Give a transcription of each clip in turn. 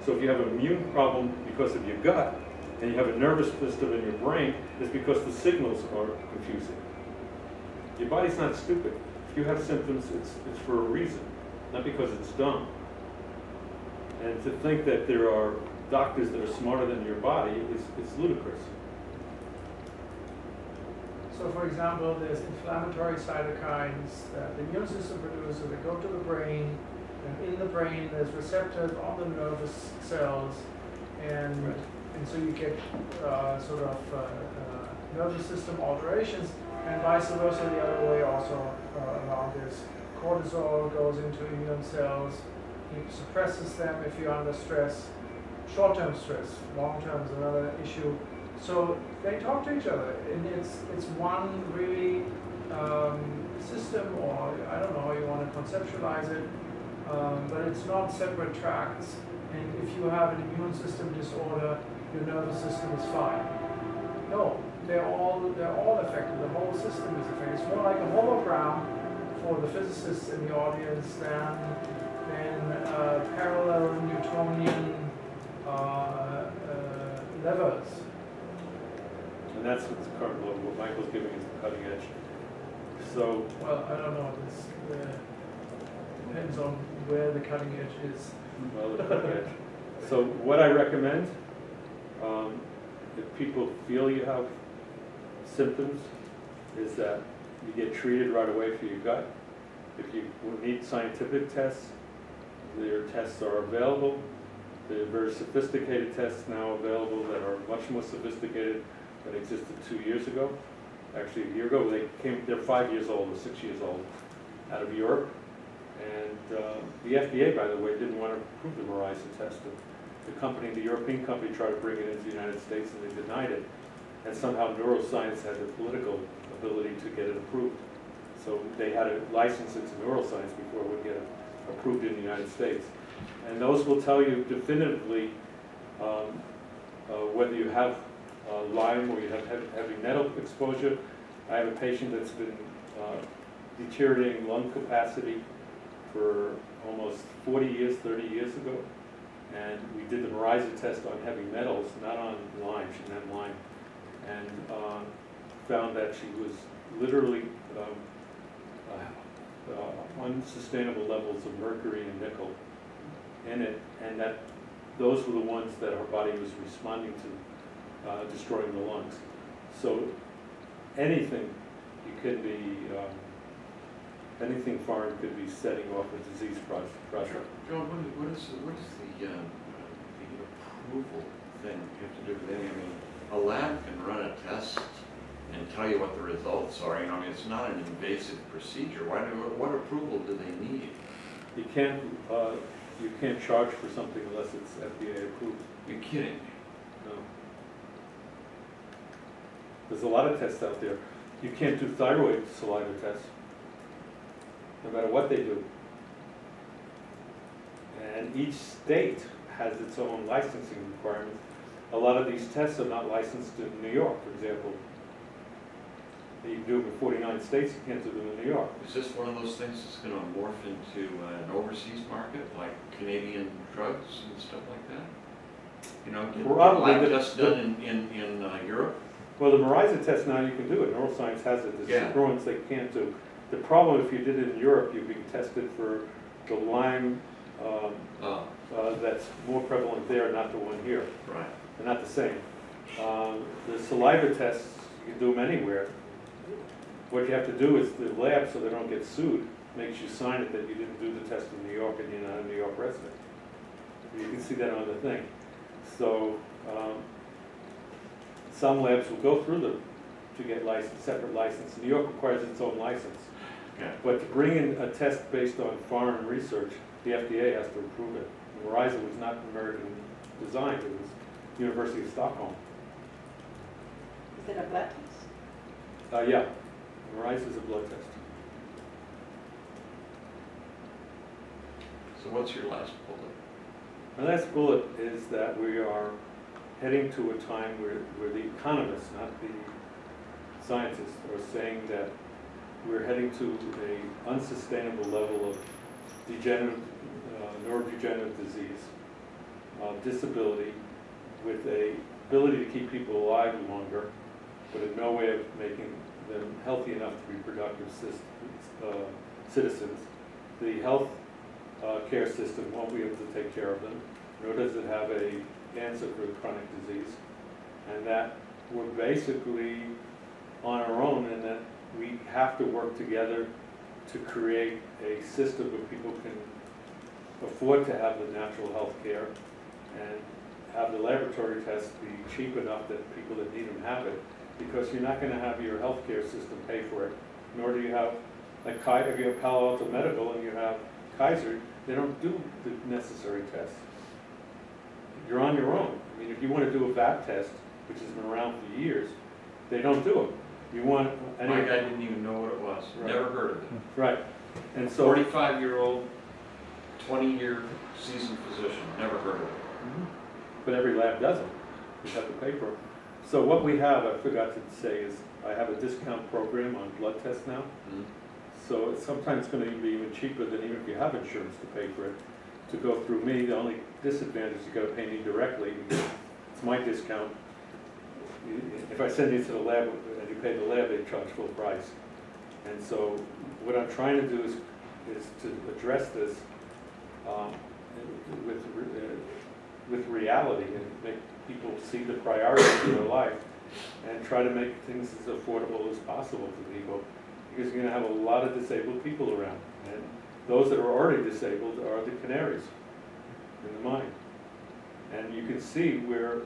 So if you have an immune problem because of your gut, and you have a nervous system in your brain, it's because the signals are confusing. Your body's not stupid. If you have symptoms, it's for a reason, not because it's dumb. And to think that there are doctors that are smarter than your body is ludicrous. So for example, there's inflammatory cytokines that the immune system produces that go to the brain, and in the brain there's receptors on the nervous cells, and, Right. and so you get nervous system alterations, and vice versa the other way also around this. Cortisol goes into immune cells, it suppresses them if you're under stress. Short-term stress, long-term is another issue. So they talk to each other, and it's one really system, or I don't know how you want to conceptualize it, but it's not separate tracts. And if you have an immune system disorder, your nervous system is fine. No, they're all affected. The whole system is affected. It's more like a hologram for the physicists in the audience than parallel Newtonian levers. And that's what's current level. What Michael's giving is the cutting edge. So, well, I don't know. This depends on where the cutting edge is. well, the cutting edge. So what I recommend, if people feel you have symptoms, is that you get treated right away for your gut. If you need scientific tests, their tests are available. There are very sophisticated tests now available that are much more sophisticated than existed 2 years ago. Actually, a year ago, they're 5 years old or 6 years old, out of Europe. And the FDA, by the way, didn't want to approve the Verizon test. The European company tried to bring it into the United States, and they denied it. And somehow neuroscience had the political ability to get it approved. So they had to license it to neuroscience before it would get approved in the United States. And those will tell you definitively whether you have Lyme or you have heavy metal exposure. I have a patient that's been deteriorating lung capacity for almost 40 years, 30 years ago. And we did the Verizon test on heavy metals, not on Lyme. She didn't have Lyme. And found that she was literally unsustainable levels of mercury and nickel in it, and that those were the ones that her body was responding to, destroying the lungs. So anything anything foreign could be setting off a disease process. John, what is the approval thing you have to do with anything? I mean, a lab can run a test and tell you what the results are. You know, I mean, it's not an invasive procedure. What approval do they need? You can't charge for something unless it's FDA approved. You're kidding me. No. There's a lot of tests out there. You can't do thyroid saliva tests, no matter what they do. And each state has its own licensing requirements. A lot of these tests are not licensed in New York, for example. You can do them in 49 states, you can't do them in New York. Is this one of those things that's going to morph into an overseas market, like Canadian drugs and stuff like that? You know, get tests done in Europe? Well, the Verizon test now you can do it. Neuroscience has it. There's certain ones they can't do. The problem, if you did it in Europe, you'd be tested for the Lyme that's more prevalent there, not the one here. Right. They're not the same. The saliva tests, you can do them anywhere. What you have to do is the lab, so they don't get sued, makes you sign it that you didn't do the test in New York and you're not a New York resident. You can see that on the thing. So some labs will go through them to get separate license. New York requires its own license. Yeah. But to bring in a test based on foreign research, the FDA has to approve it. Verizon was not American designed, it was University of Stockholm. Is it a blood test? Yeah, Verizon is a blood test. So what's your last bullet? My last bullet is that we are heading to a time where the economists, not the scientists, are saying that we're heading to an unsustainable level of neurodegenerative disease. disability with a ability to keep people alive longer, but in no way of making them healthy enough to be productive citizens. The health care system won't be able to take care of them, nor does it have an answer for chronic disease. And that we're basically on our own, and that we have to work together to create a system where people can afford to have the natural health care and have the laboratory tests be cheap enough that people that need them have it. Because you're not going to have your healthcare system pay for it, nor do you have, like if you have Palo Alto Medical and you have Kaiser, they don't do the necessary tests. You're on your own. I mean, if you want to do a VAT test, which has been around for years, they don't do them. You want any... My guy didn't even know what it was, Right. never heard of it. Right. And so... 45-year-old, 20-year seasoned physician, never heard of it. But every lab doesn't. You have to pay for it. So what we have, I forgot to say, is I have a discount program on blood tests now. So it's sometimes going to be even cheaper than even if you have insurance to pay for it. To go through me, the only disadvantage is you got to pay me directly because it's my discount. If I send you to the lab and you pay the lab, they charge full price. And so what I'm trying to do is to address this with reality and make people see the priorities of their life and try to make things as affordable as possible for people, because you're going to have a lot of disabled people around, and those that are already disabled are the canaries in the mine. And you can see where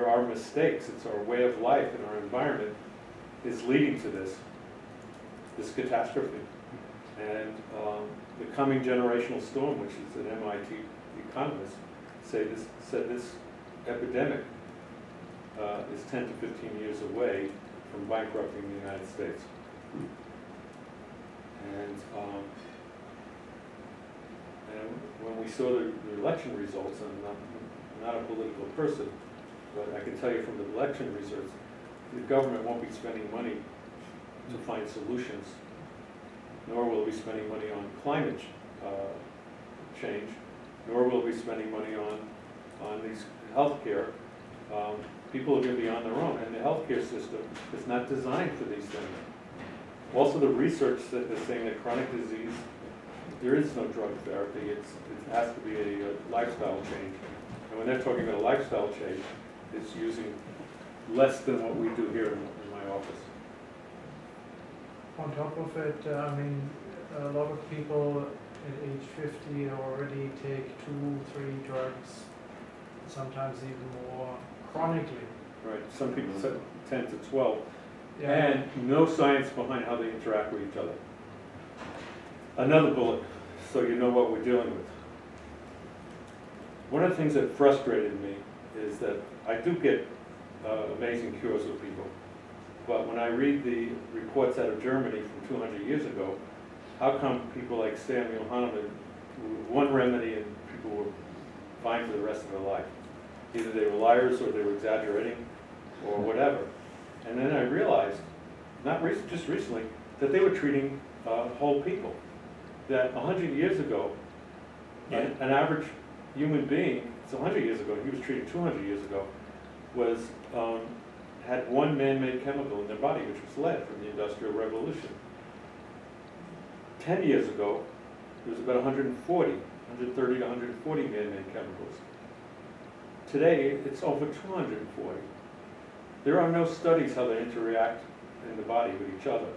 our mistakes, it's our way of life and our environment, is leading to this catastrophe. And the coming generational storm, which is an MIT economist, said this epidemic is 10 to 15 years away from bankrupting the United States. And when we saw the election results, I'm not a political person, but I can tell you from the election results, the government won't be spending money to find solutions, nor will it be spending money on climate change, nor will it be spending money on these healthcare. People are going to be on their own, and the healthcare system is not designed for these things. Also, the research that is saying that chronic disease, there is no drug therapy. It has to be a lifestyle change. And when they're talking about a lifestyle change, it's using less than what we do here in my office. On top of it, I mean, a lot of people at age 50 already take 2-3 drugs, sometimes even more chronically. Right, some people say 10 to 12. Yeah. And no science behind how they interact with each other. Another bullet, so you know what we're dealing with. One of the things that frustrated me is that I do get amazing cures with people. But when I read the reports out of Germany from 200 years ago, how come people like Samuel Hahnemann, one remedy and people were fine for the rest of their life? Either they were liars or they were exaggerating or whatever. And then I realized, just recently, that they were treating whole people. That 100 years ago, an average human being, it's 100 years ago, he was treated 200 years ago, had one man-made chemical in their body, which was lead from the Industrial Revolution. 10 years ago, there was about 130 to 140 man-made chemicals. Today, it's over 240. There are no studies how they interact in the body with each other.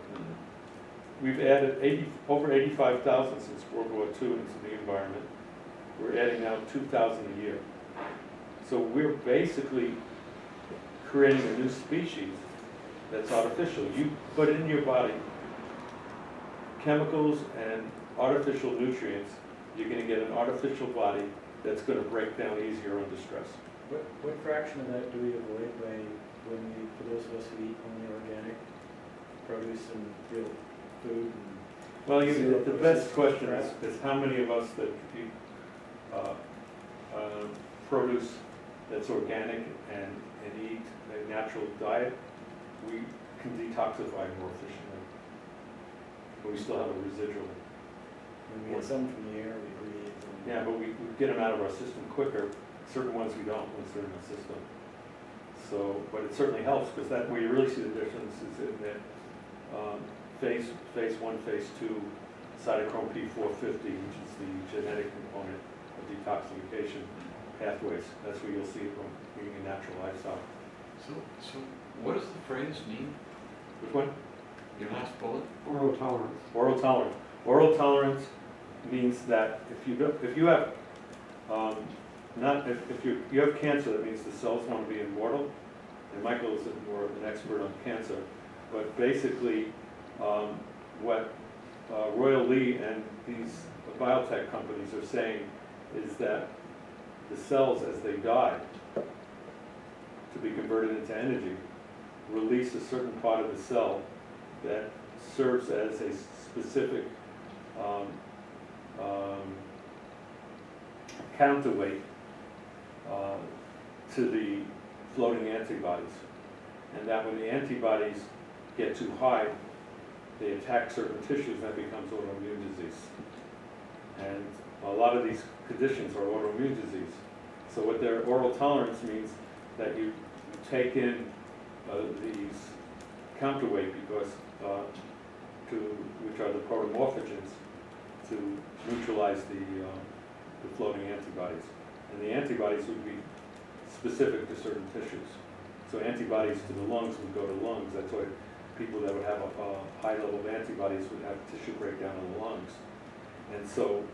We've added over 85,000 since World War II into the environment. We're adding now 2,000 a year. So we're basically creating a new species that's artificial. You put in your body chemicals and artificial nutrients, you're going to get an artificial body that's going to break down easier under stress. What fraction of that do we avoid for those of us who eat only organic produce and real food? Well, the best question is how many of us that eat produce that's organic and eat a natural diet, we can detoxify more efficiently, but we still have a residual. We get some from the air we breathe. Yeah, but we get them out of our system quicker certain ones we don't once they're in the system. So, but it certainly helps, because that, where you really see the difference is in that phase 1, phase 2, cytochrome P450, which is the genetic component of detoxification pathways. That's where you'll see it from being a natural lifestyle. So what does the phrase mean? Which one? Your last bullet? Oral tolerance. Oral tolerance. Oral tolerance means that if you have if you have cancer, that means the cells want to be immortal. And Michael is more of an expert on cancer, but basically, what Royal Lee and these biotech companies are saying is that the cells, as they die, to be converted into energy, release a certain part of the cell that serves as a specific counterweight to the floating antibodies. And that when the antibodies get too high, they attack certain tissues, and that becomes autoimmune disease. And a lot of these conditions are autoimmune disease. So what their oral tolerance means that you take in these counterweight, because which are the protomorphogens, to neutralize the floating antibodies. And the antibodies would be specific to certain tissues. So antibodies to the lungs would go to lungs. That's why people that would have a high level of antibodies would have tissue breakdown in the lungs. And so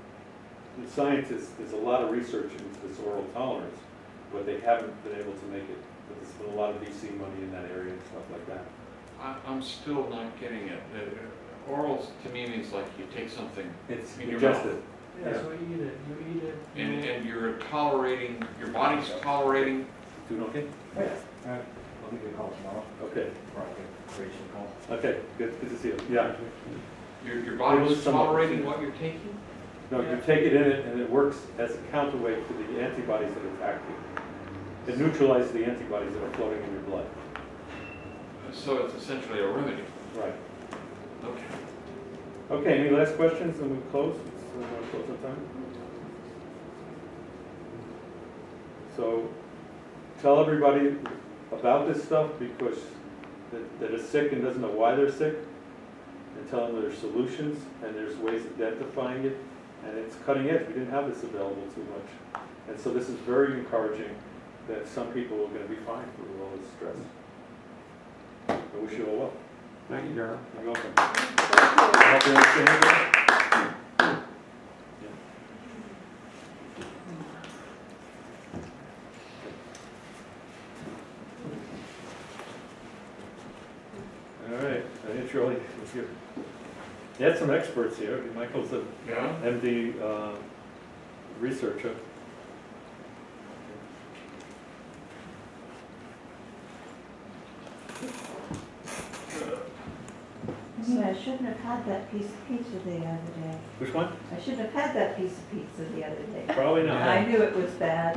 the scientists, there's a lot of research into this oral tolerance, but they haven't been able to make it. But there's been a lot of VC money in that area and stuff like that. I'm still not getting it. Orals to me means like you take something It's in your mouth. ingested. Yeah, so you eat it. And you're tolerating, your body's tolerating. Doing okay? I'll give you a call tomorrow. Okay. Rachel call. Okay, good to see you. Yeah. Your body's Some- tolerating what you're taking? No, you take it in it, and it works as a counterweight to the antibodies that attack you. It neutralizes the antibodies that are floating in your blood. So it's essentially a remedy. Right. Okay. Okay, any last questions, and we close? Close on time? So, tell everybody about this stuff, because that is sick and doesn't know why they're sick, and tell them there's solutions, and there's ways of identifying it, and it's cutting edge. We didn't have this available too much. And so this is very encouraging that some people are going to be fine through all this stress. I wish you all well. Thank you, Darryl. You're welcome. I hope you understand that. All right, Shirley, you had some experts here. Michael's a Yeah? MD researcher. I shouldn't have had that piece of pizza the other day. Which one? I shouldn't have had that piece of pizza the other day. Probably not. I knew it was bad.